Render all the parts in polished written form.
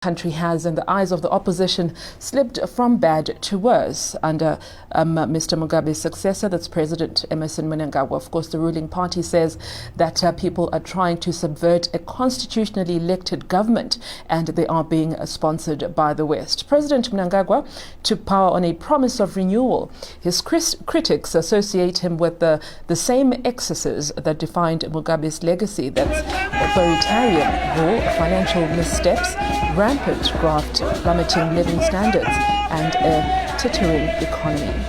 Country has, in the eyes of the opposition, slipped from bad to worse under Mr. Mugabe's successor, that's President Emmerson Mnangagwa. Of course, the ruling party says that people are trying to subvert a constitutionally elected government and they are being sponsored by the West. President Mnangagwa took power on a promise of renewal. His critics associate him with the same excesses that defined Mugabe's legacy. That's authoritarian rule, financial missteps, rampant graft, plummeting living standards, and a tittering economy.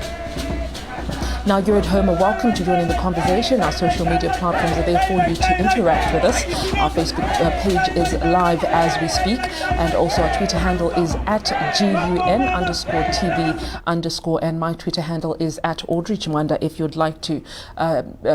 Now you're at home, welcome to joining the conversation. Our social media platforms are there for you to interact with us. Our Facebook page is live as we speak, and also our Twitter handle is at GUN_TV_, and my Twitter handle is at Audrey Chimwanda if you'd like to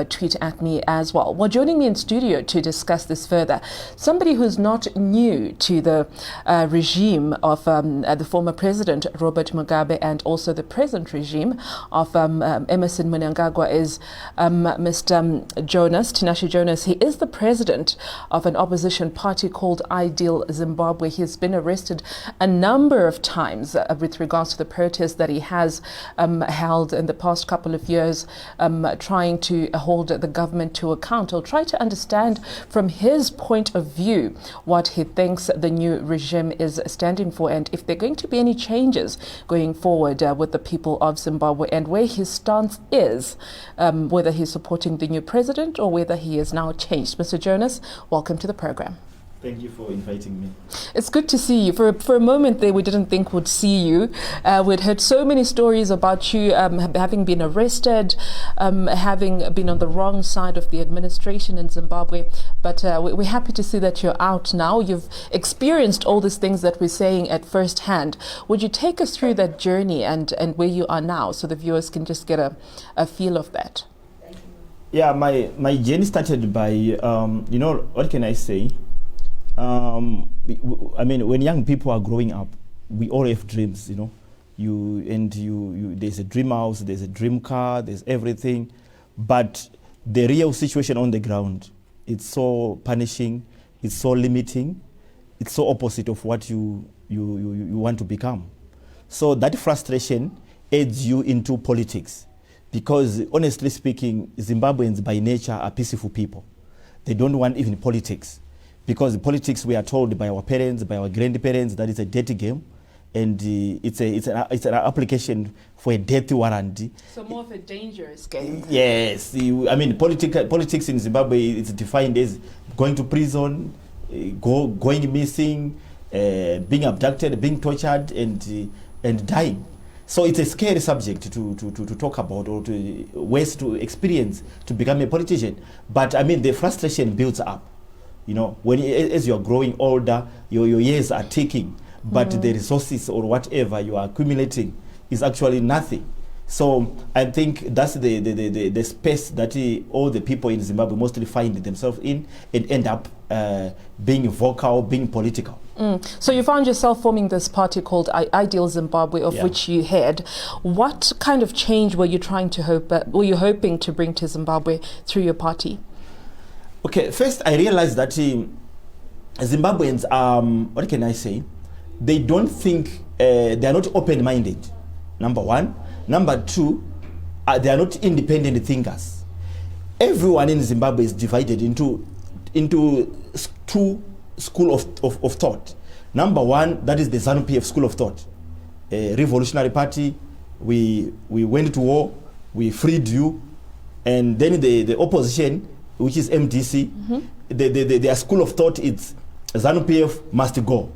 tweet at me as well. Well, joining me in studio to discuss this further, somebody who's not new to the regime of the former president Robert Mugabe and also the present regime of Emmerson Mnangagwa is Mr. Jonas, Tinashe Jonas. He is the president of an opposition party called Ideal Zimbabwe. He has been arrested a number of times with regards to the protests that he has held in the past couple of years, trying to hold the government to account. I'll try to understand from his point of view what he thinks the new regime is standing for, and if there are going to be any changes going forward with the people of Zimbabwe, and where his stance is, whether he's supporting the new president or whether he has now changed. Mr. Jonas, welcome to the program. Thank you for inviting me. It's good to see you. For a moment there, we didn't think we'd see you. We'd heard so many stories about you having been arrested, having been on the wrong side of the administration in Zimbabwe. But we're happy to see that you're out now. You've experienced all these things that we're saying at first hand. Would you take us through that journey and where you are now so the viewers can just get a feel of that? Yeah, my journey started by, what can I say? I mean, when young people are growing up, we all have dreams, there's a dream house, there's a dream car, there's everything. But the real situation on the ground, it's so punishing, it's so limiting, it's so opposite of what you want to become. So that frustration aids you into politics. Because honestly speaking, Zimbabweans by nature are peaceful people. They don't want even politics. Because politics, we are told by our parents, by our grandparents, that it's a dirty game, and it's an application for a death warrant. So more of a dangerous game. Yes, I mean politics in Zimbabwe is defined as going to prison, going missing, being abducted, being tortured, and dying. So it's a scary subject to talk about, or to ways to experience to become a politician. But I mean the frustration builds up. As you're growing older, your years are ticking, but the resources or whatever you are accumulating is actually nothing. So I think that's the space that all the people in Zimbabwe mostly find themselves in and end up being vocal, being political. So you found yourself forming this party called Ideal Zimbabwe, of which you head. What kind of change were you hoping to bring to Zimbabwe through your party? Okay, first I realized that Zimbabweans, what can I say? They don't think, they are not open-minded, number one. Number two, they are not independent thinkers. Everyone in Zimbabwe is divided into two schools of thought. Number one, that is the ZANU-PF school of thought. Revolutionary party, we went to war, we freed you, and then the opposition, which is MDC, their school of thought is ZANU-PF must go,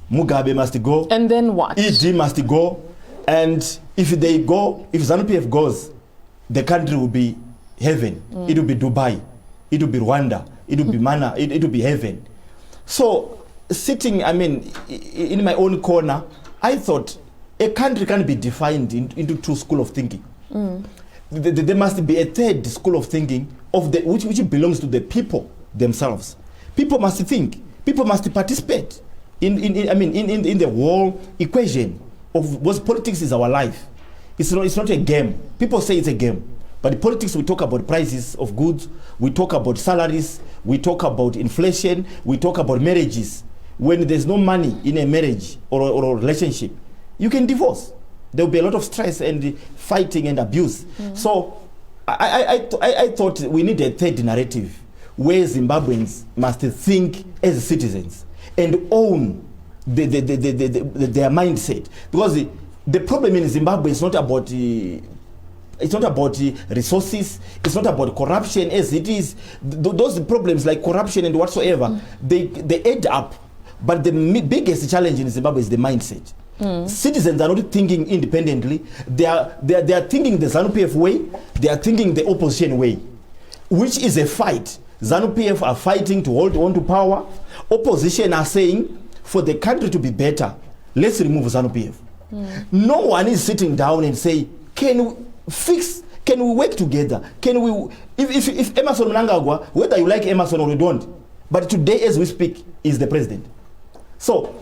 Mugabe must go, and then what? ED must go, and if they go, if ZANU-PF goes, the country will be heaven. It will be Dubai, it will be Rwanda, it will be Mana, it will be heaven. So sitting, in my own corner, I thought a country can be defined into two schools of thinking. There must be a third school of thinking which belongs to the people themselves. People must think. People must participate in the whole equation of what politics is our life. It's not a game. People say it's a game, but in politics we talk about prices of goods, we talk about salaries, we talk about inflation, we talk about marriages. when there's no money in a marriage or a relationship, you can divorce. There will be a lot of stress and fighting and abuse. So I thought we need a third narrative where Zimbabweans must think as citizens and own their mindset. Because the problem in Zimbabwe is not about resources. It's not about corruption as it is. Those problems like corruption and whatsoever, they add up. But the biggest challenge in Zimbabwe is the mindset. Citizens are not thinking independently. They are thinking the ZANU-PF way. They are thinking the opposition way, which is a fight. ZANU-PF are fighting to hold on to power. Opposition are saying, for the country to be better, let's remove ZANU-PF. No one is sitting down and say, can we work together? Can we, if Emerson Mnangagwa, whether you like Emerson or you don't, but today as we speak, is the president. So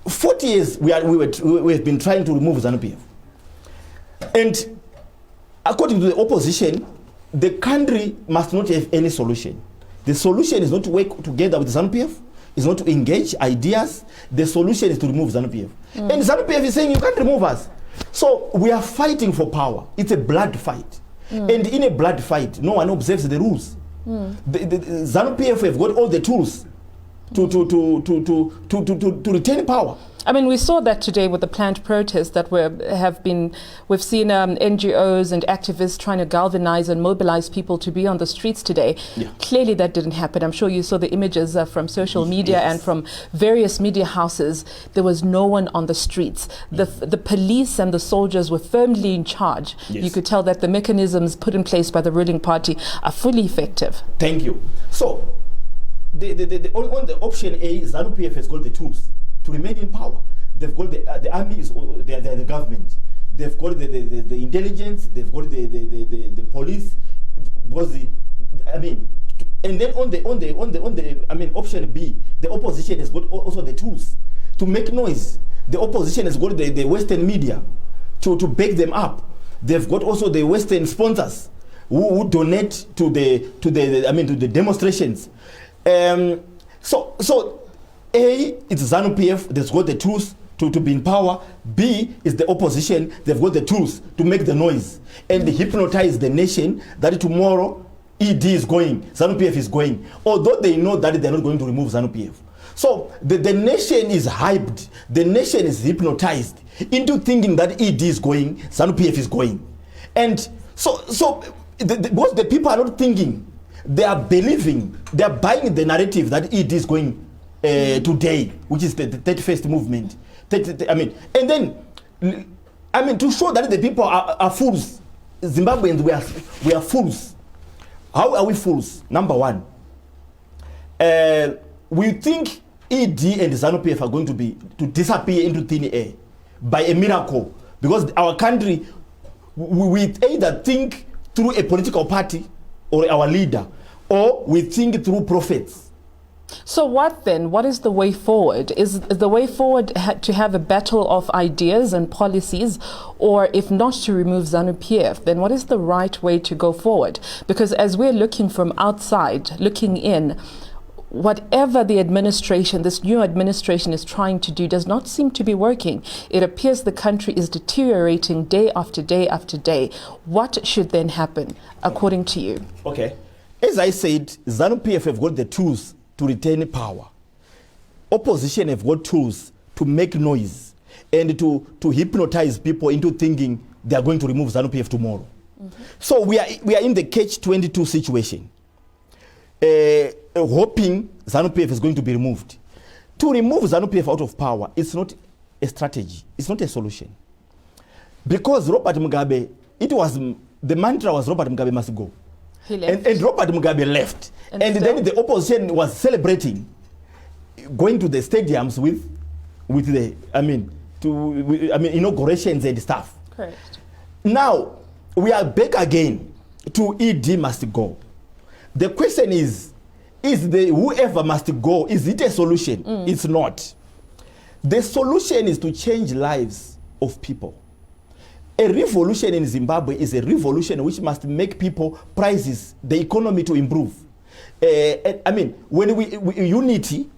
40 years we have been trying to remove ZANU-PF. And according to the opposition, the country must not have any solution. The solution is not to work together with ZANU-PF, is not to engage ideas. The solution is to remove ZANU-PF. And ZANU-PF is saying you can't remove us. So we are fighting for power. It's a blood fight. And in a blood fight, no one observes the rules. The ZANU-PF have got all the tools to retain power. I mean, we saw that today with the planned protests that we've seen NGOs and activists trying to galvanize and mobilize people to be on the streets today. Clearly that didn't happen. I'm sure you saw the images from social media and from various media houses. There was no one on the streets. The police and the soldiers were firmly in charge. You could tell that the mechanisms put in place by the ruling party are fully effective. Thank you. So, on the option A, ZANU-PF has got the tools to remain in power. They've got the army, they're the government. They've got the intelligence. They've got the police. And then on the option B, the opposition has got also the tools to make noise. The opposition has got the Western media to back them up. They've got also the Western sponsors who donate to the demonstrations. So A, it's ZANU-PF, they've got the tools to be in power. B, is the opposition, they've got the tools to make the noise and hypnotize the nation that tomorrow ED is going, ZANU-PF is going, although they know that they're not going to remove ZANU-PF. So the nation is hyped, the nation is hypnotized into thinking that ED is going, ZANU-PF is going. And because the people are not thinking, they are believing, they are buying the narrative that ED is going today, which is the 31st movement. And then, to show that the people are fools, Zimbabweans, we are fools. How are we fools? Number one, we think ED and ZANU-PF are going to disappear into thin air by a miracle, because our country, we either think through a political party or our leader, or we think through prophets. So what then? What is the way forward? Is the way forward to have a battle of ideas and policies, or if not to remove ZANU-PF, then what is the right way to go forward? Because as we're looking from outside, looking in, whatever the administration, this new administration is trying to do does not seem to be working. It appears the country is deteriorating day after day after day. What should then happen, according to you? Okay. As I said, ZANU-PF have got the tools to retain power. Opposition have got tools to make noise and to hypnotize people into thinking they are going to remove ZANU-PF tomorrow. So we are in the catch-22 situation, hoping ZANU-PF is going to be removed. To remove ZANU-PF out of power, it's not a strategy, it's not a solution. Because Robert Mugabe, the mantra was Robert Mugabe must go. He left. And Robert Mugabe left. And then the opposition was celebrating, going to the stadiums with inaugurations and stuff. Correct. Now, we are back again to ED must go. The question is whoever must go, is it a solution? It's not. The solution is to change lives of people. A revolution in Zimbabwe is a revolution which must make people prices, the economy to improve. When unity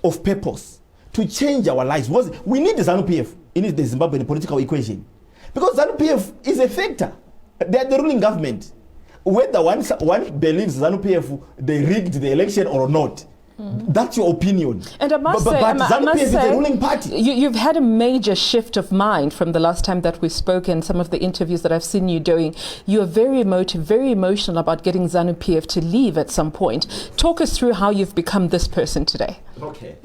of purpose to change our lives. Because we need the ZANU-PF in the Zimbabwean political equation. Because ZANU-PF is a factor. They are the ruling government. Whether one believes ZANU-PF, they rigged the election or not, that's your opinion. And I must say, ZANU-PF is the ruling party. You've had a major shift of mind from the last time that we spoke, and some of the interviews that I've seen you doing. You are very emotive, very emotional about getting ZANU-PF to leave at some point. Talk us through how you've become this person today. Okay.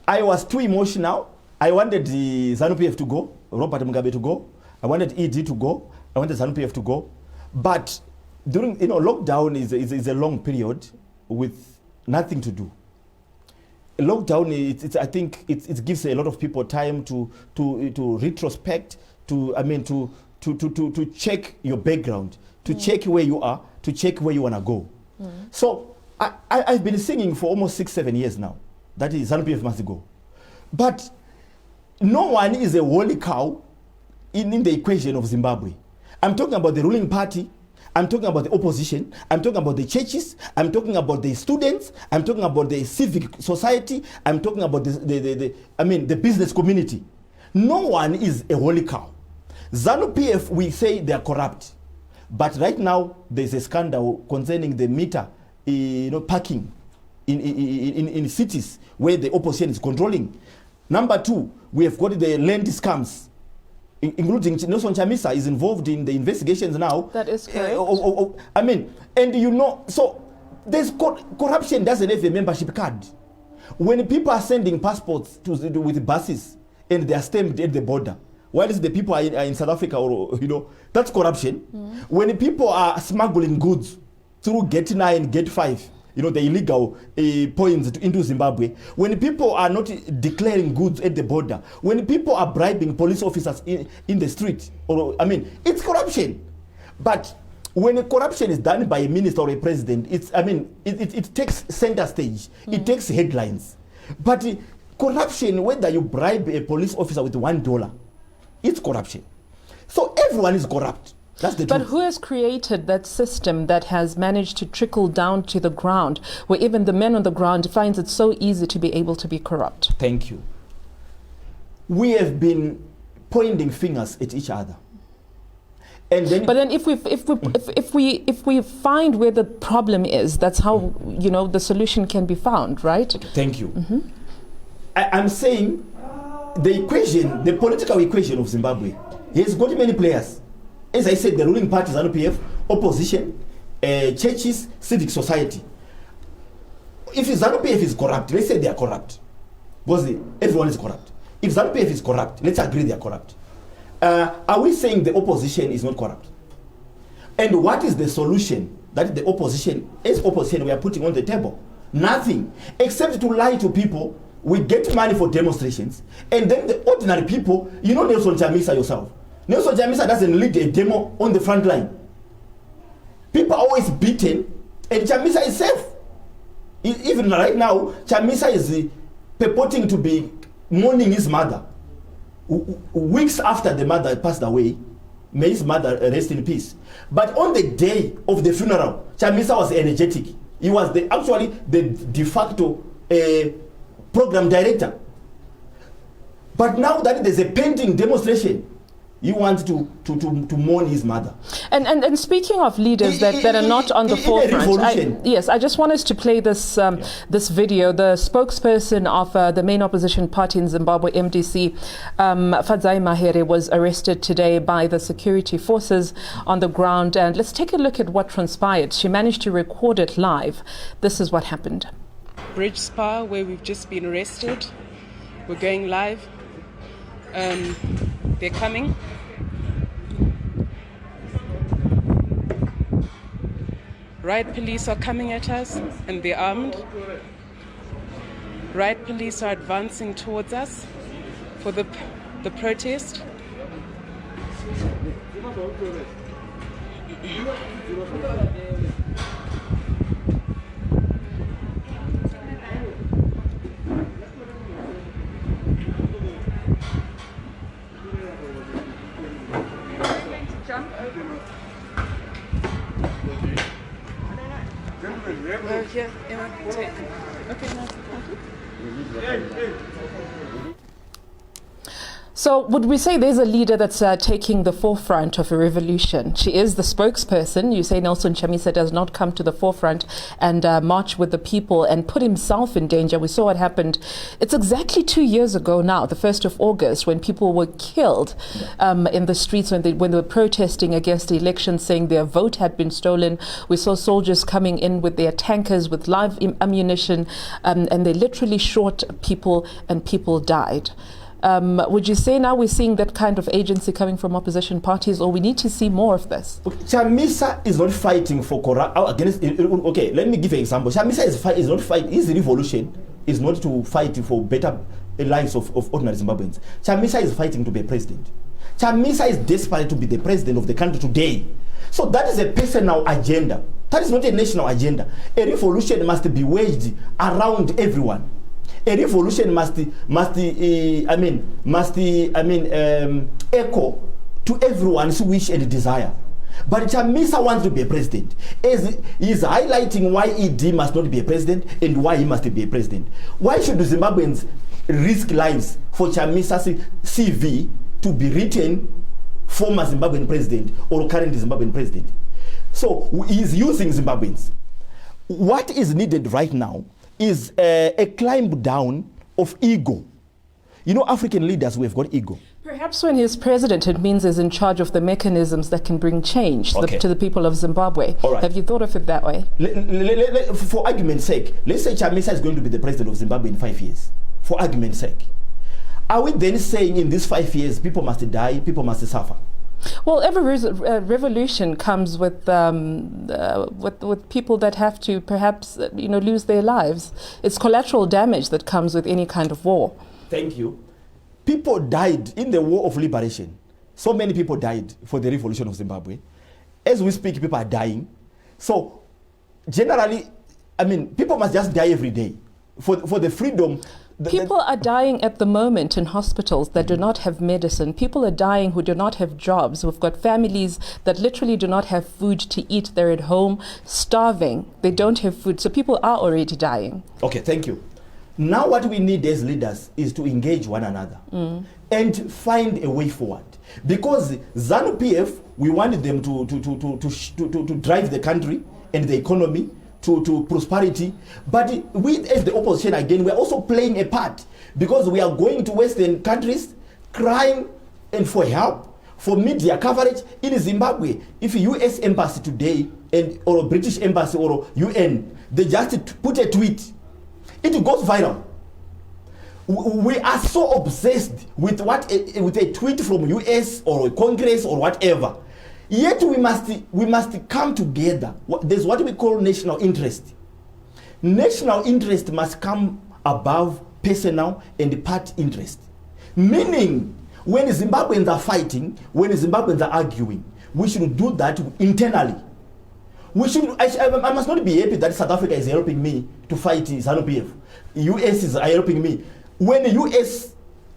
I was too emotional. I wanted the ZANU-PF to go, Robert Mugabe to go. I wanted ED to go. I wanted ZANU-PF to go. But during, lockdown is a long period with nothing to do. Lockdown, I think it gives a lot of people time to retrospect, to check your background, to check where you are, to check where you want to go. So I've been singing for almost 6-7 years now. That is, ZANU-PF must go. But no one is a holy cow in the equation of Zimbabwe. I'm talking about the ruling party. I'm talking about the opposition. I'm talking about the churches. I'm talking about the students. I'm talking about the civic society. I'm talking about the business community. No one is a holy cow. ZANU-PF, we say they are corrupt. But right now, there's a scandal concerning the meter parking in cities where the opposition is controlling. Number two, we have got the land scams, including Nelson Chamisa is involved in the investigations now. That is correct. So there's corruption doesn't have a membership card. When people are sending passports with buses and they are stamped at the border, while the people are in South Africa, that's corruption. When people are smuggling goods through Gate 9, Gate 5, the illegal points into Zimbabwe, when people are not declaring goods at the border, when people are bribing police officers in the street, it's corruption. But when corruption is done by a minister or a president, it takes center stage, it takes headlines. But corruption, whether you bribe a police officer with $1, it's corruption. So everyone is corrupt. That's the truth. But who has created that system that has managed to trickle down to the ground, where even the men on the ground finds it so easy to be able to be corrupt? Thank you. We have been pointing fingers at each other. And then but then if we find where the problem is, that's how the solution can be found, right? Thank you. I'm saying the equation, the political equation of Zimbabwe, has got many players. As I said, the ruling parties, ZANU-PF, opposition, churches, civic society. If ZANU-PF is corrupt, let's say they are corrupt, because everyone is corrupt. If ZANU-PF is corrupt, let's agree they are corrupt. Are we saying the opposition is not corrupt? And what is the solution that the opposition, as opposition, we are putting on the table? Nothing, except to lie to people. We get money for demonstrations, and then the ordinary people, Nelson Chamisa yourself. Nelson Chamisa doesn't lead a demo on the front line. People are always beaten, and Chamisa is safe. Even right now, Chamisa is purporting to be mourning his mother. Weeks after the mother passed away, may his mother rest in peace. But on the day of the funeral, Chamisa was energetic. He was actually the de facto program director. But now that there's a pending demonstration, you want to mourn his mother. And speaking of leaders that are not on the forefront, yes, I just want us to play this this video. The spokesperson of the main opposition party in Zimbabwe, MDC, Fadzai Mahere, was arrested today by the security forces on the ground. And let's take a look at what transpired. She managed to record it live. This is what happened. Bridge Spa, where we've just been arrested. We're going live. They're coming. Riot police are coming at us and they're armed. Riot police are advancing towards us for the protest. So would we say there's a leader that's taking the forefront of a revolution? She is the spokesperson. You say Nelson Chamisa does not come to the forefront and march with the people and put himself in danger. We saw what happened. It's exactly 2 years ago now, the 1st of August, when people were killed in the streets when they were protesting against the election, saying their vote had been stolen. We saw soldiers coming in with their tankers with live ammunition, and they literally shot people and people died. Would you say now we're seeing that kind of agency coming from opposition parties, or we need to see more of this? Chamisa is not fighting for against. Okay, let me give an example. Chamisa is not fighting. His revolution is not to fight for better lives of ordinary Zimbabweans. Chamisa is fighting to be president. Chamisa is desperate to be the president of the country today. So that is a personal agenda. That is not a national agenda. A revolution must be waged around everyone. A revolution must echo to everyone's wish and desire. But Chamisa wants to be a president. He is highlighting why ED must not be a president and why he must be a president. Why should the Zimbabweans risk lives for Chamisa's CV to be written former Zimbabwean president or current Zimbabwean president? So he is using Zimbabweans. What is needed right now is a climb down of ego. You know, African leaders, we have got ego. Perhaps when he's president, it means he's in charge of the mechanisms that can bring change to the people of Zimbabwe. Right. Have you thought of it that way? For argument's sake, let's say Chamisa is going to be the president of Zimbabwe in 5 years. For argument's sake. Are we then saying in these 5 years, people must die, people must suffer? Well, every revolution comes with people that have to perhaps lose their lives. It's collateral damage that comes with any kind of war. Thank you. People died in the war of liberation. So many people died for the revolution of Zimbabwe. As we speak, people are dying. So generally, I mean, people must just die every day for the freedom. People are dying at the moment in hospitals that do not have medicine. People are dying who do not have jobs. We've got families that literally do not have food to eat. They're at home starving. They don't have food. So people are already dying. Okay, thank you. Now what we need as leaders is to engage one another and find a way forward. Because ZANU-PF, we wanted them to drive the country and the economy to prosperity, but we as the opposition again, we're also playing a part, because we are going to Western countries crying and for help, for media coverage. In Zimbabwe, if US embassy today or British embassy or UN, they just put a tweet, it goes viral. We are so obsessed with with a tweet from US or Congress or whatever. Yet we must come together. There's what we call national interest. National interest must come above personal and party interest. Meaning, when Zimbabweans are fighting, when Zimbabweans are arguing, we should do that internally. I must not be happy that South Africa is helping me to fight ZANU-PF. US is helping me. When the US,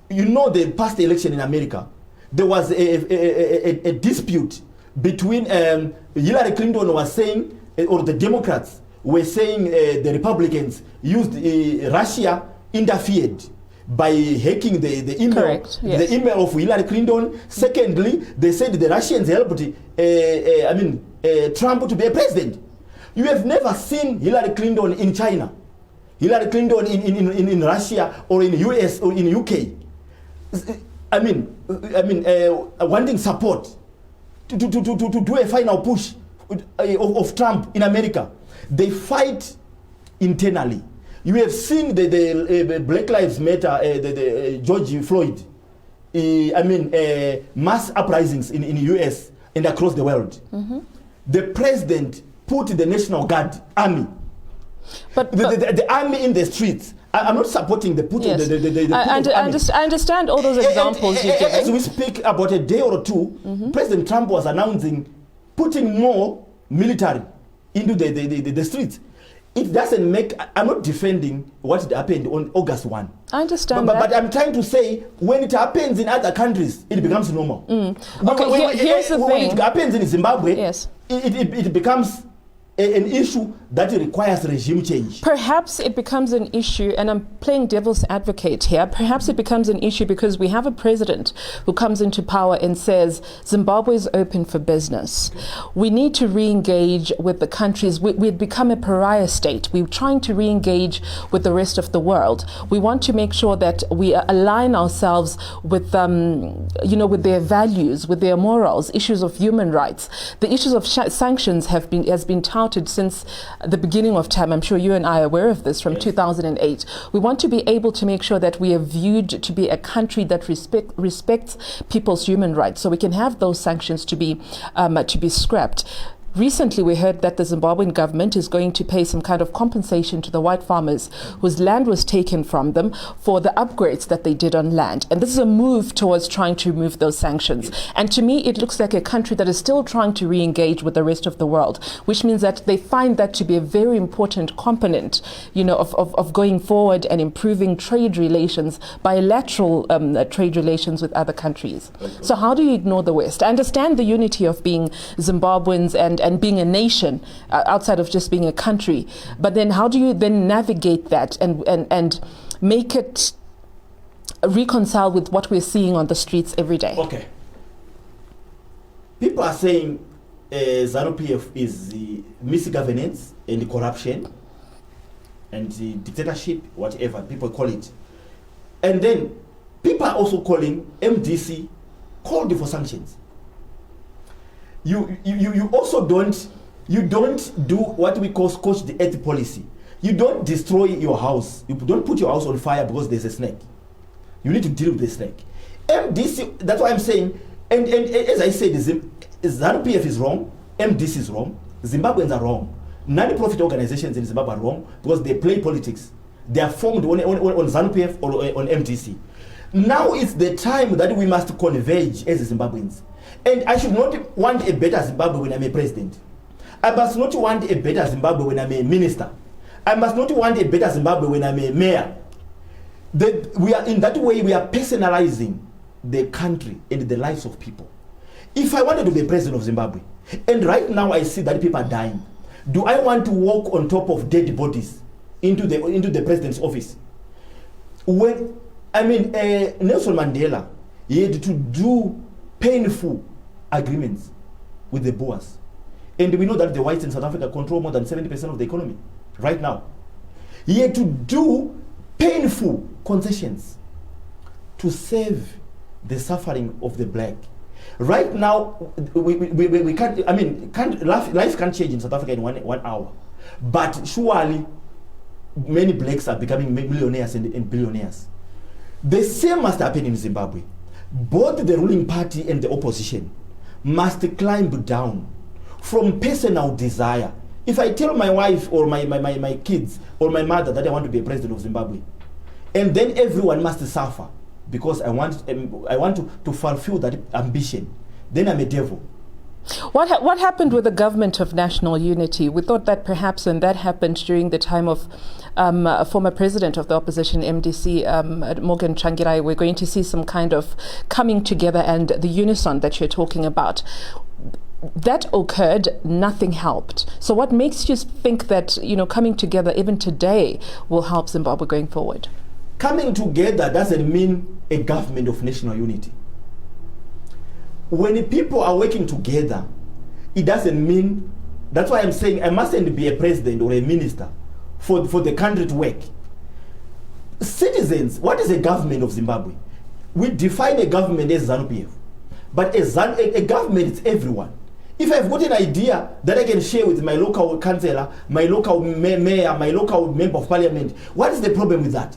the past election in America, there was a dispute between Hillary Clinton was saying, or the Democrats were saying the Republicans used Russia interfered by hacking the email. Correct, yes. The email of Hillary Clinton. Secondly, they said the Russians helped Trump to be a president. You have never seen Hillary Clinton in China, Hillary Clinton in Russia or in US or in UK. Wanting support to do a final push of Trump in America. They fight internally. You have seen the Black Lives Matter, the George Floyd, mass uprisings in the US and across the world. The president put the National Guard army, but the army in the streets. I'm not supporting the put. Yes. I understand all those examples you're giving. As we speak, about a day or two, President Trump was announcing putting more military into the streets. It doesn't make. I'm not defending what happened on August 1. I understand but I'm trying to say, when it happens in other countries, it becomes normal. Okay, here's the thing. When it happens in Zimbabwe, yes, it becomes an issue that requires regime change. Perhaps it becomes an issue, and I'm playing devil's advocate here, perhaps it becomes an issue because we have a president who comes into power and says Zimbabwe is open for business. We need to re-engage with the countries. We've become a pariah state. We're trying to re-engage with the rest of the world. We want to make sure that we align ourselves with, with their values, with their morals, issues of human rights. The issues of sanctions has been touted since the beginning of time. I'm sure you and I are aware of this from 2008. We want to be able to make sure that we are viewed to be a country that respects people's human rights, so we can have those sanctions to be scrapped. Recently, we heard that the Zimbabwean government is going to pay some kind of compensation to the white farmers whose land was taken from them for the upgrades that they did on land. And this is a move towards trying to remove those sanctions. And to me, it looks like a country that is still trying to re-engage with the rest of the world, which means that they find that to be a very important component, of going forward and improving trade relations, bilateral trade relations with other countries. So how do you ignore the West? I understand the unity of being Zimbabweans and being a nation outside of just being a country. But then how do you then navigate that and make it reconcile with what we're seeing on the streets every day? Okay. People are saying ZANU-PF is misgovernance and corruption and dictatorship, whatever people call it. And then people are also calling MDC called for sanctions. You also don't do what we call scorched earth policy. You don't destroy your house. You don't put your house on fire because there's a snake. You need to deal with the snake. MDC, that's why I'm saying, and as I said, ZANU-PF is wrong, MDC is wrong, Zimbabweans are wrong. Non-profit organizations in Zimbabwe are wrong because they play politics. They are formed on ZANU-PF or on MDC. Now is the time that we must converge as Zimbabweans. And I should not want a better Zimbabwe when I'm a president. I must not want a better Zimbabwe when I'm a minister. I must not want a better Zimbabwe when I'm a mayor. We are in that way, we are personalizing the country and the lives of people. If I wanted to be president of Zimbabwe, and right now I see that people are dying, do I want to walk on top of dead bodies into the president's office? Nelson Mandela, he had to do painful agreements with the Boers. And we know that the whites in South Africa control more than 70% of the economy right now. He had to do painful concessions to save the suffering of the black. Right now, we can't, life can't change in South Africa in one hour. But surely, many blacks are becoming millionaires and billionaires. The same must happen in Zimbabwe. Both the ruling party and the opposition must climb down from personal desire. If I tell my wife or my kids or my mother that I want to be a president of Zimbabwe, and then everyone must suffer because I want to fulfill that ambition, then I'm a devil. What happened with the government of national unity? We thought that perhaps when that happened during the time of a former president of the opposition, MDC, Morgan Tsvangirai, we're going to see some kind of coming together and the unison that you're talking about. That occurred, nothing helped. So what makes you think that, coming together even today will help Zimbabwe going forward? Coming together doesn't mean a government of national unity. When people are working together, it doesn't mean, that's why I'm saying I mustn't be a president or a minister for the country to work. Citizens, what is a government of Zimbabwe? We define a government as ZANU-PF, but a government is everyone. If I've got an idea that I can share with my local councillor, my local mayor, my local member of parliament, what is the problem with that?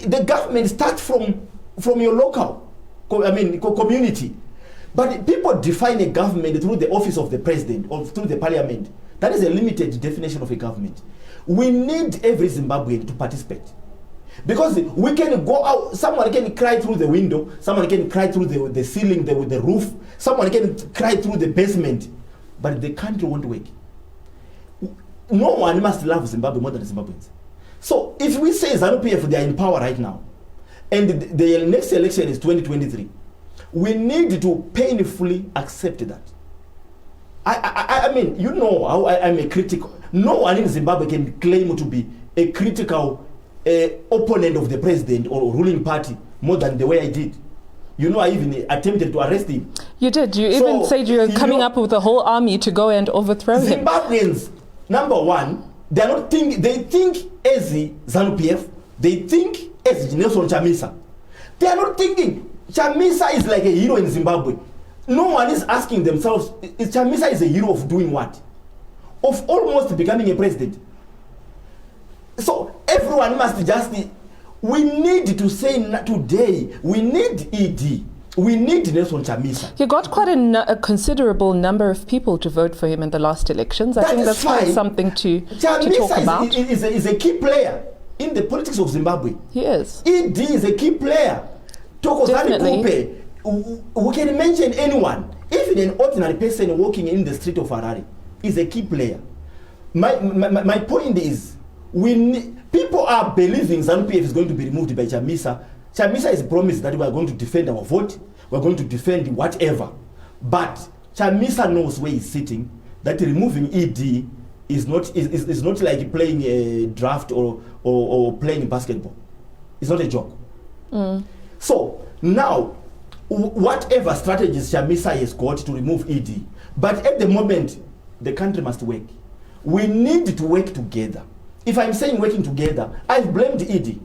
The government starts from your local community. But people define a government through the office of the president or through the parliament. That is a limited definition of a government. We need every Zimbabwean to participate. Because we can go out, someone can cry through the window, someone can cry through the ceiling, the roof, someone can cry through the basement, but the country won't work. No one must love Zimbabwe more than Zimbabweans. So if we say ZANU-PF, they are in power right now, and the next election is 2023, we need to painfully accept that. I mean, you know how I'm a critic. No one in Zimbabwe can claim to be a critical opponent of the president or ruling party more than the way I did. You know, I even attempted to arrest him. You did. You even said you were coming up with a whole army to go and overthrow him. Zimbabweans, number one, they are not thinking. They think as the ZANU-PF. They think as Nelson Chamisa. They are not thinking Chamisa is like a hero in Zimbabwe. No one is asking themselves, Chamisa is a hero of doing what? Of almost becoming a president. So everyone must just... We need to say today, we need ED. We need Nelson Chamisa. He got quite a considerable number of people to vote for him in the last elections. I think that's quite something to talk about. Chamisa is a key player in the politics of Zimbabwe. He is. ED is a key player. Definitely. We can mention anyone, even an ordinary person walking in the street of Harare is a key player. My point is, people are believing ZANU-PF is going to be removed by Chamisa. Chamisa is promised that we are going to defend our vote, we are going to defend whatever. But Chamisa knows where he's sitting, that removing ED is not like playing a draft or playing basketball. It's not a joke. So now, whatever strategies Chamisa has got to remove ED, but at the moment, the country must work. We need to work together. If I'm saying working together, I've blamed ED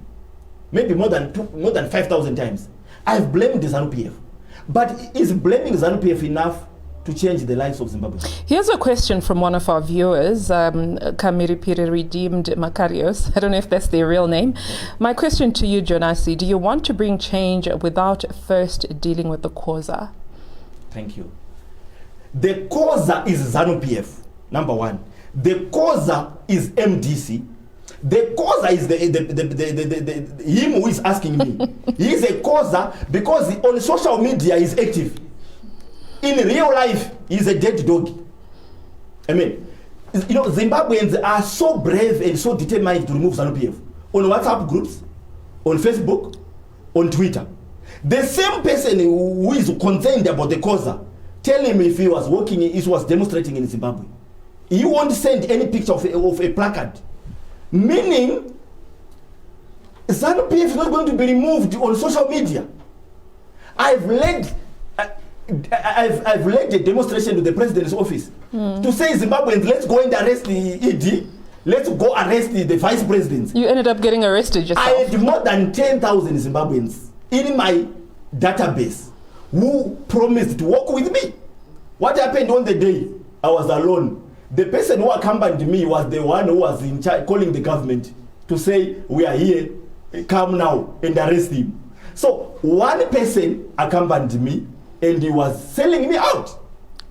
maybe more than 5,000 times. I've blamed the ZANU-PF. But is blaming ZANU-PF enough to change the lives of Zimbabwe? Here's a question from one of our viewers, Kamiri Piri Redeemed Makarios. I don't know if that's their real name. My question to you, Jonas, do you want to bring change without first dealing with the causa? Thank you. The causa is ZANU-PF, number one. The causa is MDC. The causa is him who is asking me. He is a causa because on social media he's active. In real life, he's a dead dog. I mean, you know, Zimbabweans are so brave and so determined to remove ZANU-PF. On WhatsApp groups, on Facebook, on Twitter. The same person who is concerned about the causa, tell him if he was working, he was demonstrating in Zimbabwe. He won't send any picture of a placard. Meaning, ZANU-PF is not going to be removed on social media. I've led a demonstration to the president's office to say, Zimbabweans, let's go and arrest the ED. Let's go arrest the vice presidents. You ended up getting arrested yourself. I had more than 10,000 Zimbabweans in my database who promised to work with me. What happened on the day I was alone? The person who accompanied me was the one who was in charge, calling the government to say, we are here, come now and arrest him. So one person accompanied me and he was selling me out.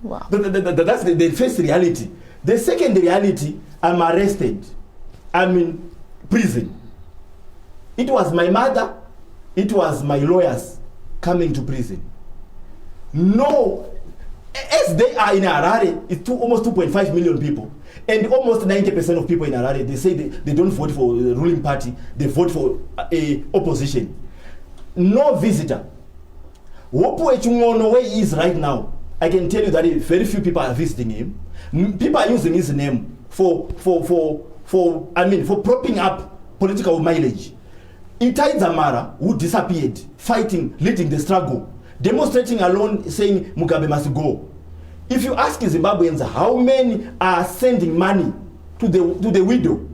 Wow. That's the first reality. The second reality, I'm arrested. I'm in prison. It was my mother, it was my lawyers coming to prison. No, as they are in Harare, it's almost 2.5 million people. And almost 90% of people in Harare, they say they don't vote for the ruling party, they vote for a opposition. No visitor. Where he is right now, I can tell you that very few people are visiting him. People are using his name for propping up political mileage. Itai Zamara, who disappeared, fighting, leading the struggle, demonstrating alone, saying Mugabe must go. If you ask Zimbabweans how many are sending money to the widow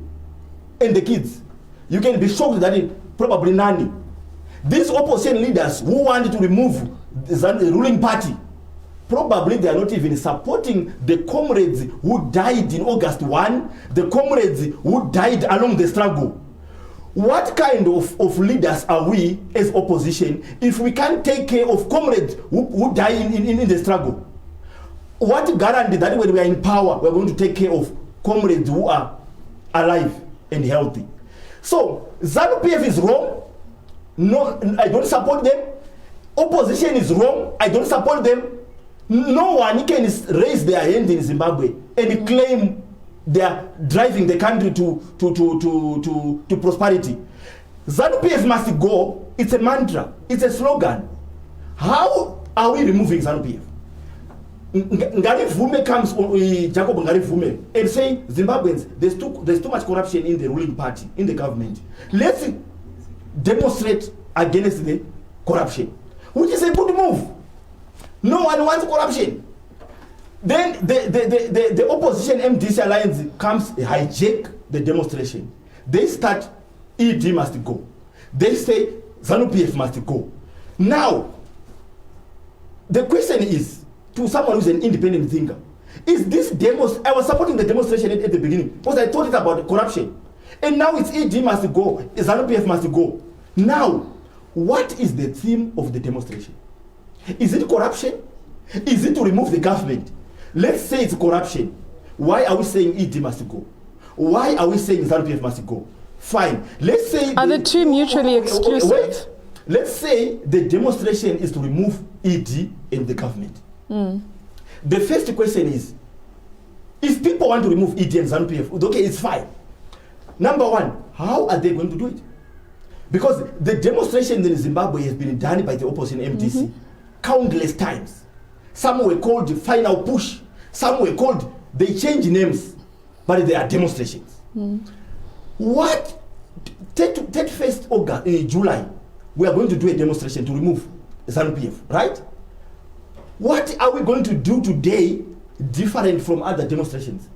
and the kids, you can be shocked that probably none. These opposition leaders who wanted to remove the ruling party, probably they are not even supporting the comrades who died in August 1, the comrades who died along the struggle. What kind of leaders are we as opposition if we can't take care of comrades who die in the struggle? What guarantee that when we are in power, we are going to take care of comrades who are alive and healthy? So, ZANU-PF is wrong. No, I don't support them. Opposition is wrong. I don't support them. No one can raise their hand in Zimbabwe and claim they are driving the country to prosperity. ZANU-PF must go. It's a mantra. It's a slogan. How are we removing ZANU-PF? Ngarivume comes, Jacob Ngarivume, and saying, Zimbabweans, there's too much corruption in the ruling party, in the government. Let's demonstrate against the corruption, which is a good move. No one wants corruption. Then the opposition MDC alliance comes, hijack the demonstration. They start, ED must go. They say, ZANU-PF must go. Now, the question is, to someone who's an independent thinker, is this I was supporting the demonstration at the beginning because I thought it about corruption. And now it's ED must go, ZANU-PF must go. Now, what is the theme of the demonstration? Is it corruption? Is it to remove the government? Let's say it's corruption. Why are we saying ED must go? Why are we saying ZANU-PF must go? Fine. Let's say... Are the two mutually exclusive? Wait. Let's say the demonstration is to remove ED in the government. The first question is, if people want to remove ED and ZANU-PF, okay, it's fine. Number one, how are they going to do it? Because the demonstration in Zimbabwe has been done by the opposition MDC countless times. Some were called the final push. Some were called, they change names, but they are demonstrations. What? 31st August, in July, we are going to do a demonstration to remove ZANU-PF, right? What are we going to do today different from other demonstrations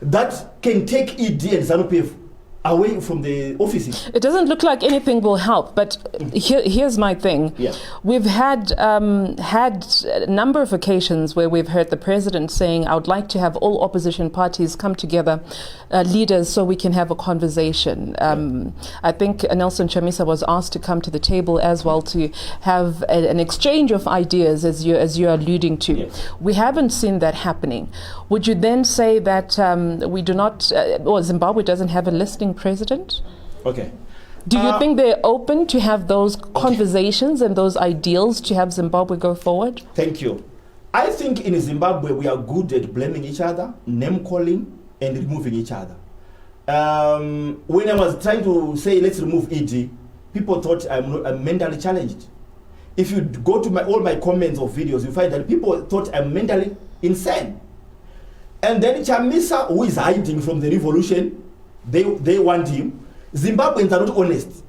that can take ED and ZANU-PF away from the offices? It doesn't look like anything will help, but here's my thing. Yeah. We've had a number of occasions where we've heard the president saying, I would like to have all opposition parties come together, leaders, so we can have a conversation. I think Nelson Chamisa was asked to come to the table as well to have an exchange of ideas, as you're alluding to. Yes. We haven't seen that happening. Would you then say that we do not, or Zimbabwe doesn't have a listening president? Okay. Do you think they're open to have those conversations and those ideals to have Zimbabwe go forward? Thank you. I think in Zimbabwe we are good at blaming each other, name calling, and removing each other. When I was trying to say let's remove ED, people thought I'm mentally challenged. If you go to all my comments or videos, you find that people thought I'm mentally insane. And then Chamisa, who is hiding from the revolution, they want him. Zimbabweans are not honest.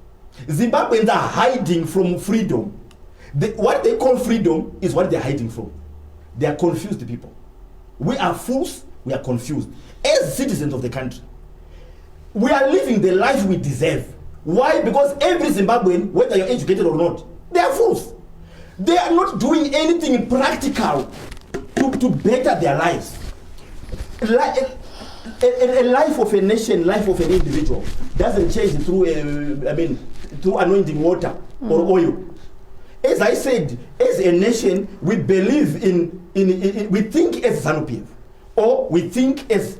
Zimbabweans are hiding from freedom. What they call freedom is what they're hiding from. They are confused people. We are fools, we are confused. As citizens of the country, we are living the life we deserve. Why? Because every Zimbabwean, whether you're educated or not, they are fools. They are not doing anything practical to better their lives. A life of a nation, life of an individual doesn't change through through anointing water or oil. As I said, as a nation, we believe we think as ZANU-PF or we think as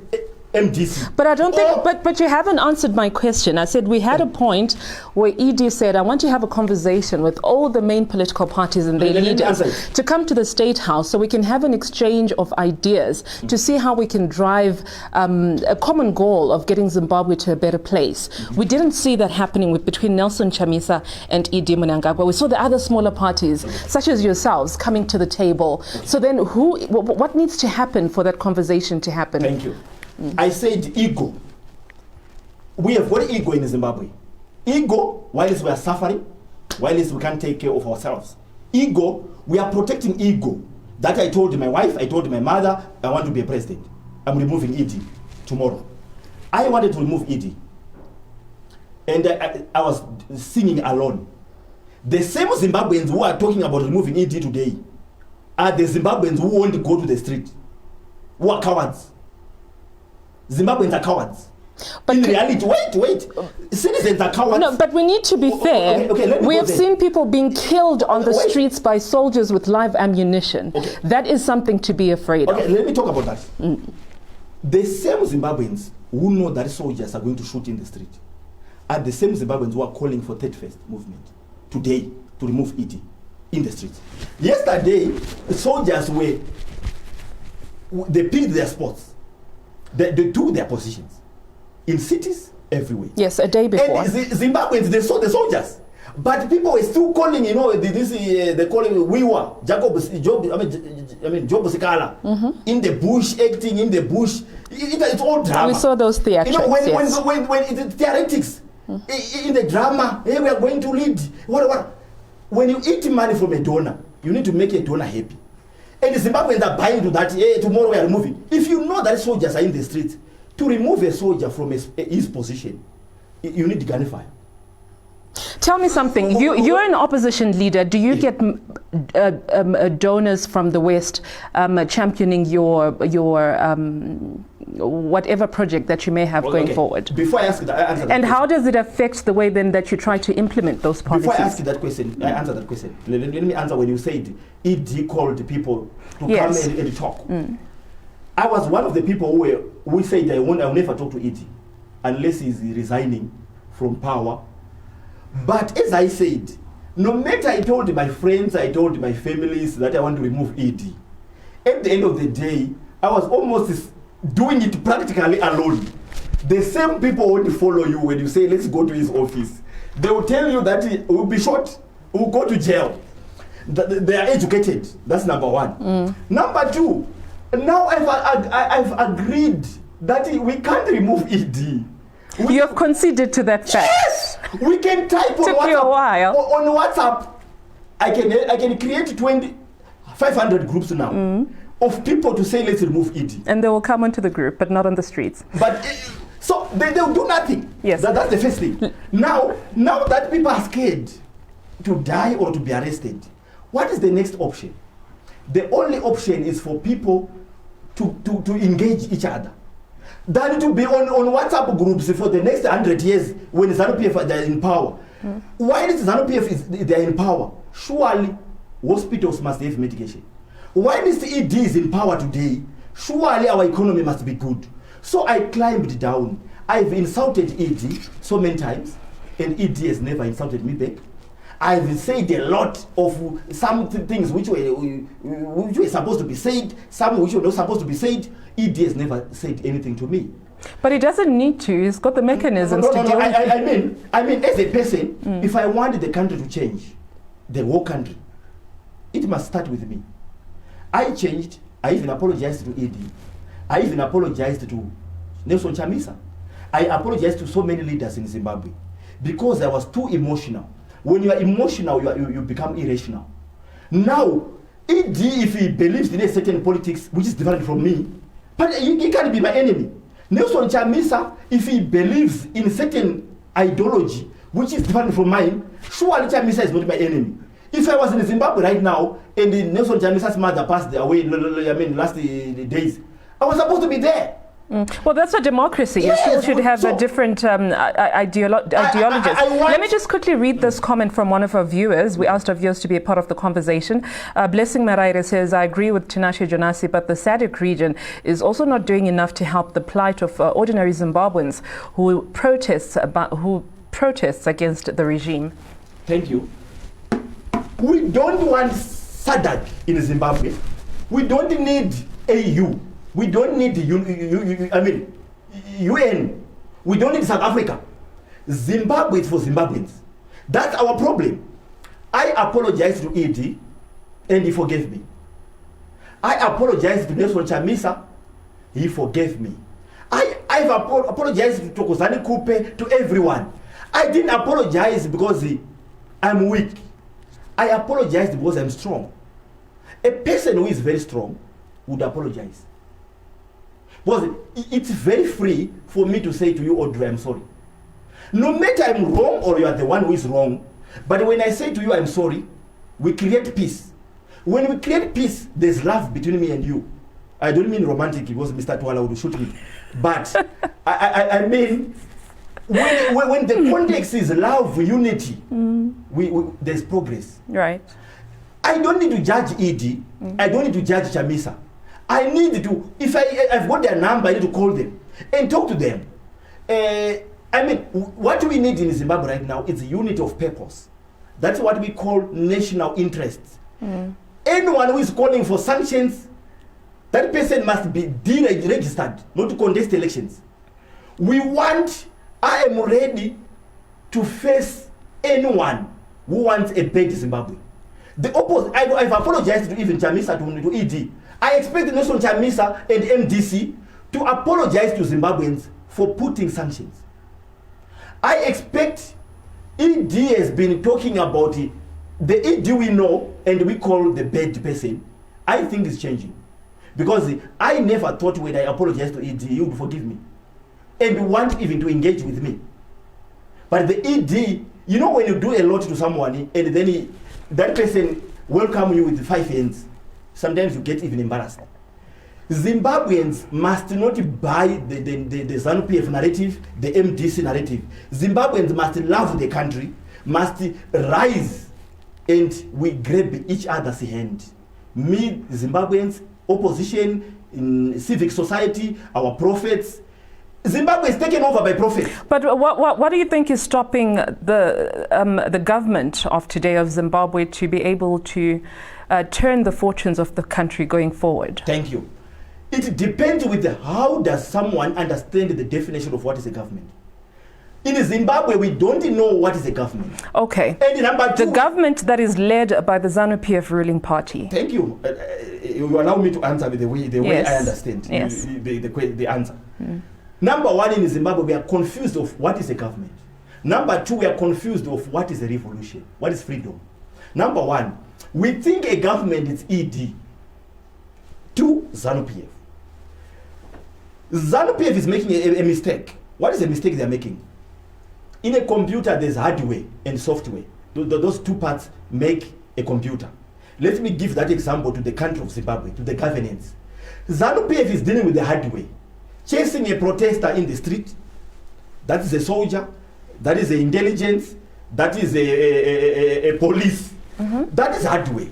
MDC. But I don't think, but you haven't answered my question. I said we had a point where ED said, I want to have a conversation with all the main political parties and their leaders to come to the State House so we can have an exchange of ideas to see how we can drive a common goal of getting Zimbabwe to a better place. We didn't see that happening between Nelson Chamisa and ED Mnangagwa. We saw the other smaller parties, such as yourselves, coming to the table. So then what needs to happen for that conversation to happen? Thank you. I said ego. We have got ego in Zimbabwe. Ego, whilst we are suffering, whilst we can't take care of ourselves. Ego, we are protecting ego. That I told my wife, I told my mother, I want to be a president. I'm removing ED tomorrow. I wanted to remove ED. And I was singing alone. The same Zimbabweans who are talking about removing ED today are the Zimbabweans who won't go to the street, who are cowards. Zimbabweans are cowards. But in reality, wait. Citizens are cowards. No, but we need to be fair. Okay, we have seen people being killed on the streets by soldiers with live ammunition. Okay. That is something to be afraid of. Okay, let me talk about that. The same Zimbabweans who know that soldiers are going to shoot in the street are the same Zimbabweans who are calling for 31st movement today to remove ED in the streets. Yesterday, soldiers they picked their spots. They took their positions in cities everywhere. Yes, a day before. And Zimbabweans, they saw the soldiers. But people were still calling, they call him Wiwa, Job Sikala, in the bush, acting in the bush. It's all drama. We saw those theatrics. When it's theatrics, in the drama, hey, we are going to lead. What? When you eat money from a donor, you need to make a donor happy. And the Zimbabweans are buying to that, hey, tomorrow we are removing. If you know that soldiers are in the streets, to remove a soldier from his position, you need gunfire. Tell me something. You're an opposition leader. Do you get donors from the West championing your whatever project that you may have going forward? Before I answer that and question. How does it affect the way then that you try to implement those policies? Before I ask you that question, I answer that question. Let me answer when you said ED called people to come and talk. I was one of the people who said I'll never talk to ED unless he's resigning from power. But as I said, no matter I told my friends, I told my families that I want to remove ED, at the end of the day, I was almost doing it practically alone. The same people won't follow you when you say, let's go to his office. They will tell you that he will be shot, will go to jail. They are educated. That's number one. Number two, now I've agreed that we can't remove ED. You have conceded to that fact. Yes! We can type on Took WhatsApp. you a while. On WhatsApp, I can create 500 groups now of people to say let's remove ED. And they will come onto the group, but not on the streets. But so they'll do nothing. Yes. That's the first thing. Now that people are scared to die or to be arrested, what is the next option? The only option is for people to engage each other. Than to be on WhatsApp groups for the next 100 years when ZANU-PF are in power. While ZANU-PF they are in power, surely hospitals must have medication. While this ED is in power today, surely our economy must be good. So I climbed down. I've insulted ED so many times, and ED has never insulted me back. I've said a lot of some things which were supposed to be said, some which were not supposed to be said. ED has never said anything to me. But he doesn't need to. He's got the mechanisms to deal with it. I mean, as a person, if I want the country to change, the whole country, it must start with me. I changed. I even apologized to ED. I even apologized to Nelson Chamisa. I apologized to so many leaders in Zimbabwe because I was too emotional. When you are emotional, you become irrational. Now, ED, if he believes in a certain politics which is different from me, but he can't be my enemy. Nelson Chamisa, if he believes in certain ideology which is different from mine, surely Chamisa is not my enemy. If I was in Zimbabwe right now and Nelson Chamisa's mother passed away, last days, I was supposed to be there. Well, that's a democracy. Yes, You should have a different ideologies. Let me just quickly read this comment from one of our viewers. We asked our viewers to be a part of the conversation. Blessing Maraire says, I agree with Tinashe Jonas, but the SADC region is also not doing enough to help the plight of ordinary Zimbabweans who protests against the regime. Thank you. We don't want SADC in Zimbabwe. We don't need AU. We don't need UN. We don't need South Africa. Zimbabwe is for Zimbabweans. That's our problem. I apologized to ED and he forgave me. I apologized to Nelson Chamisa, he forgave me. I've apologized to Thokozani Kupe, to everyone. I didn't apologize because I'm weak. I apologized because I'm strong. A person who is very strong would apologize. Because it's very free for me to say to you, Audrey, I'm sorry. No matter I'm wrong or you are the one who is wrong, but when I say to you, I'm sorry, we create peace. When we create peace, there's love between me and you. I don't mean romantic because Mr. Twala would shoot me. But I mean, when the context is love, unity, there's progress. Right. I don't need to judge ED. I don't need to judge Chamisa. I need to, if I've got their number, I need to call them and talk to them. I mean, what we need in Zimbabwe right now is a unity of purpose. That's what we call national interests. Anyone who is calling for sanctions, that person must be deregistered, not to contest elections. I am ready to face anyone who wants a bad Zimbabwe. The opposite, I've apologized to even Chamisa, to ED. I expect the National Chamisa and MDC to apologize to Zimbabweans for putting sanctions. I expect ED has been talking about it. The ED we know and we call the bad person, I think is changing. Because I never thought when I apologize to ED, he would forgive me and want even to engage with me. But the ED, you know, when you do a lot to someone and then that person welcome you with 5 hands, sometimes you get even embarrassed. Zimbabweans must not buy the ZANU-PF narrative, the MDC narrative. Zimbabweans must love the country, must rise, and we grab each other's hand. Me, Zimbabweans, opposition, in civic society, our prophets. Zimbabwe is taken over by prophets. But what do you think is stopping the government of today of Zimbabwe to be able to turn the fortunes of the country going forward? Thank you. It depends with how does someone understand the definition of what is a government. In Zimbabwe, we don't know what is a government. Okay. And number two, the government that is led by the ZANU-PF ruling party. Thank you. You allow me to answer the way Yes. I understand Yes. the answer. Number one, in Zimbabwe, we are confused of what is a government. Number two, we are confused of what is a revolution, what is freedom. Number one, we think a government is ED to ZANU-PF. ZANU-PF is making a mistake. What is the mistake they are making? In a computer, there's hardware and software. Those two parts make a computer. Let me give that example to the country of Zimbabwe, to the governance. ZANU-PF is dealing with the hardware. Chasing a protester in the street, that is a soldier, that is a intelligence, that is a police. That is hardware.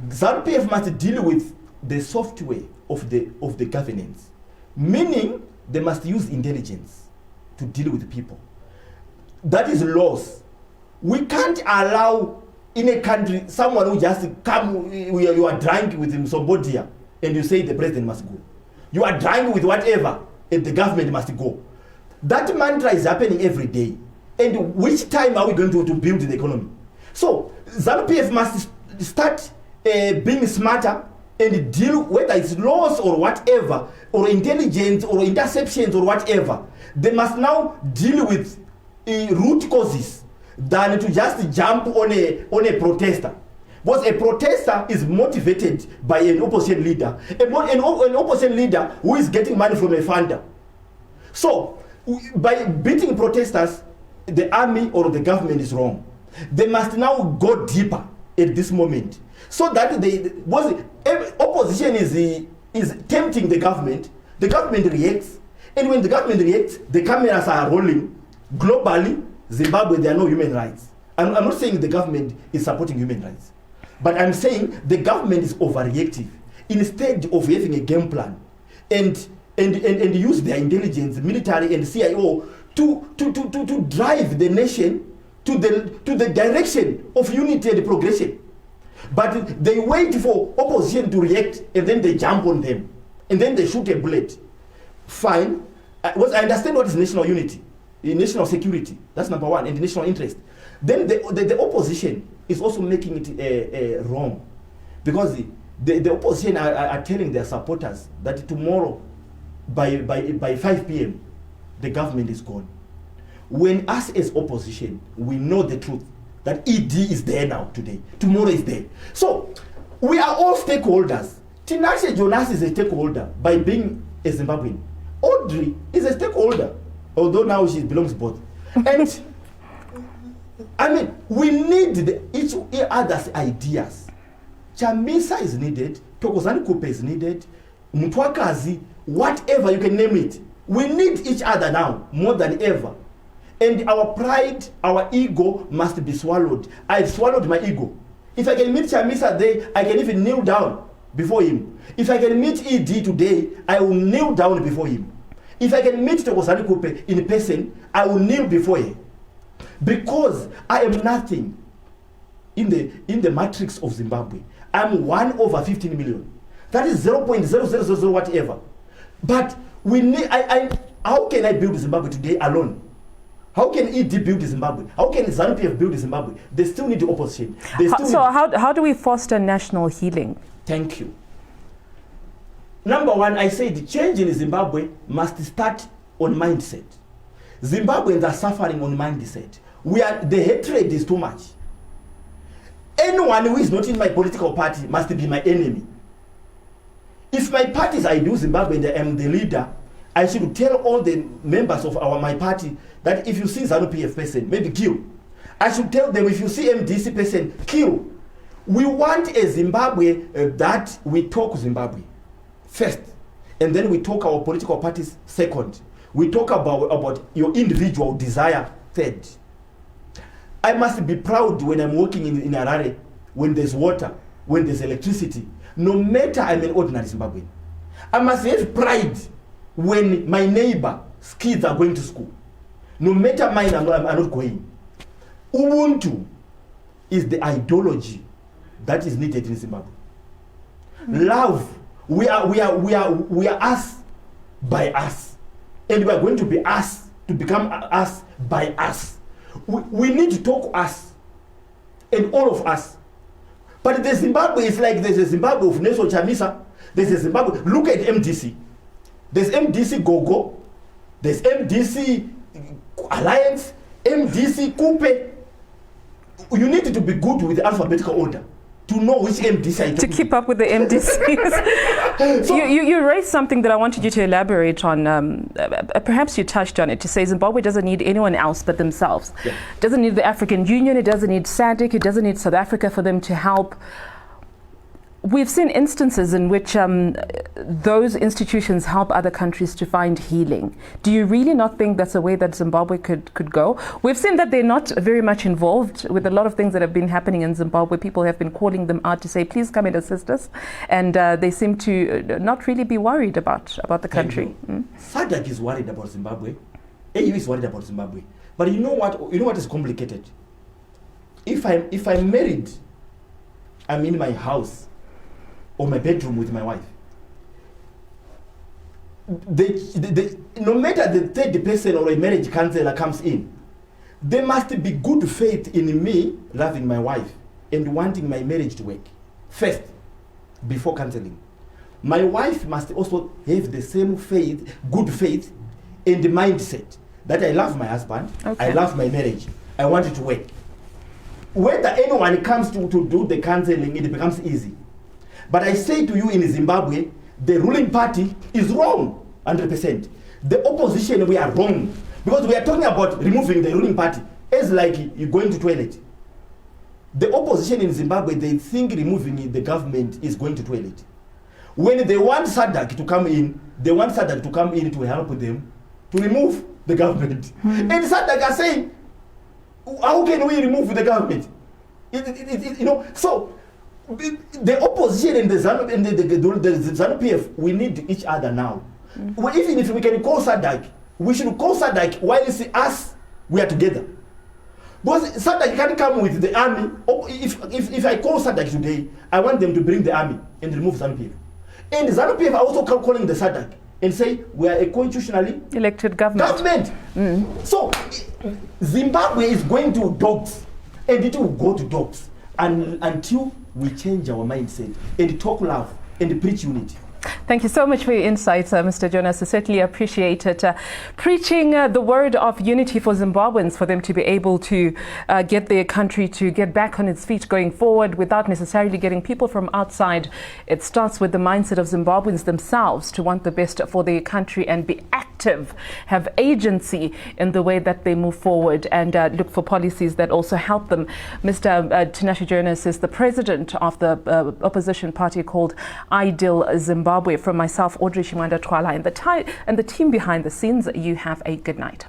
ZANU-PF must deal with the software of the governance, meaning they must use intelligence to deal with people. That is laws. We can't allow in a country someone who just come, you are drunk with him Sombodia, and you say the president must go. You are drunk with whatever, and the government must go. That mantra is happening every day. And which time are we going to build the economy? So ZANU-PF must start being smarter and deal, whether it's laws or whatever, or intelligence or interceptions or whatever. They must now deal with root causes than to just jump on a protester. Because a protester is motivated by an opposition leader, an opposition leader who is getting money from a funder. So by beating protesters, the army or the government is wrong. They must now go deeper at this moment, so that opposition is tempting the government reacts, and when the government reacts, the cameras are rolling. Globally, Zimbabwe, there are no human rights. I'm not saying the government is supporting human rights, but I'm saying the government is overreactive. Instead of having a game plan and use their intelligence, military and CIO to drive the nation to the direction of unity and progression. But they wait for opposition to react, and then they jump on them, and then they shoot a bullet. Fine. I understand what is national unity, national security. That's number one, and national interest. Then the opposition is also making it wrong, because the opposition are telling their supporters that tomorrow by 5 p.m. the government is gone. When us as opposition, we know the truth that ED is there now today, tomorrow is there. So we are all stakeholders. Tinashe Jonas is a stakeholder by being a Zimbabwean. Audrey is a stakeholder, although now she belongs both. And I mean, we need each other's ideas. Chamisa is needed, Tokozani Kupe is needed, Mutwakazi, whatever you can name it. We need each other now more than ever. And our pride, our ego must be swallowed. I've swallowed my ego. If I can meet Chamisa today, I can even kneel down before him. If I can meet ED today, I will kneel down before him. If I can meet Tokozani Kupe in person, I will kneel before him. Because I am nothing in the matrix of Zimbabwe. I'm 1 over 15 million. That is 0.0000 whatever. But we need. How can I build Zimbabwe today alone? How can ED build Zimbabwe? How can ZANU-PF build Zimbabwe? They still need the opposition. How do we foster national healing? Thank you. Number one, I say the change in Zimbabwe must start on mindset. Zimbabweans are suffering on mindset. The hatred is too much. Anyone who is not in my political party must be my enemy. If my party is I do Zimbabwe and I am the leader, I should tell all the members of my party that if you see ZANU-PF person, maybe kill. I should tell them if you see MDC person, kill. We want a Zimbabwe that we talk Zimbabwe first, and then we talk our political parties second. We talk about your individual desire third. I must be proud when I'm working in Harare, when there's water, when there's electricity, no matter I'm an ordinary Zimbabwean. I must have pride when my neighbor's kids are going to school. No matter mine are not going. Ubuntu is the ideology that is needed in Zimbabwe. Love, we are us by us. And we are going to be us, to become us by us. We need to talk us, and all of us. But the Zimbabwe is like there's a Zimbabwe of Nelson Chamisa, there's a Zimbabwe, look at MDC. There's MDC Gogo, there's MDC Alliance, MDC Coupe. You need to be good with the alphabetical order to know which MDC to keep up with the MDCs. So you raised something that I wanted you to elaborate on. Perhaps you touched on it, to say Zimbabwe doesn't need anyone else but themselves. Yeah. It doesn't need the African Union, it doesn't need SADC, it doesn't need South Africa for them to help. We've seen instances in which those institutions help other countries to find healing. Do you really not think that's a way that Zimbabwe could go? We've seen that they're not very much involved with a lot of things that have been happening in Zimbabwe. People have been calling them out to say, please come and assist us. And they seem to not really be worried about the country. SADC is worried about Zimbabwe. AU is worried about Zimbabwe. But you know what is complicated? If I'm married, I'm in my house, or my bedroom with my wife. No matter the third person or a marriage counselor comes in, there must be good faith in me loving my wife and wanting my marriage to work first, before counseling. My wife must also have the same faith, good faith, and the mindset that I love my husband, I love my marriage, I want it to work. Whether anyone comes to do the counseling, it becomes easy. But I say to you, in Zimbabwe, the ruling party is wrong, 100%. The opposition, we are wrong. Because we are talking about removing the ruling party as like you're going to toilet. The opposition in Zimbabwe, they think removing the government is going to toilet. When they want SADC to come in, they want SADC to come in to help them to remove the government. And SADC are saying, how can we remove the government? So the opposition and the ZANU-PF, we need each other now. Well, even if we can call SADC, we should call SADC while it's us, we are together. Because SADC can't come with the army. If I call SADC today, I want them to bring the army and remove ZANU-PF. And ZANU-PF are also calling the SADC and say, we are a constitutionally elected government. So Zimbabwe is going to dogs, and it will go to dogs until we change our mindset and talk love and preach unity. Thank you so much for your insights, Mr. Jonas. I certainly appreciate it. Preaching the word of unity for Zimbabweans, for them to be able to get their country to get back on its feet going forward without necessarily getting people from outside. It starts with the mindset of Zimbabweans themselves to want the best for their country and be active, have agency in the way that they move forward, and look for policies that also help them. Mr. Tinashe Jonas is the president of the opposition party called Ideal Zimbabwe. From myself, Audrey Chimwanda Twala, and the team behind the scenes, you have a good night.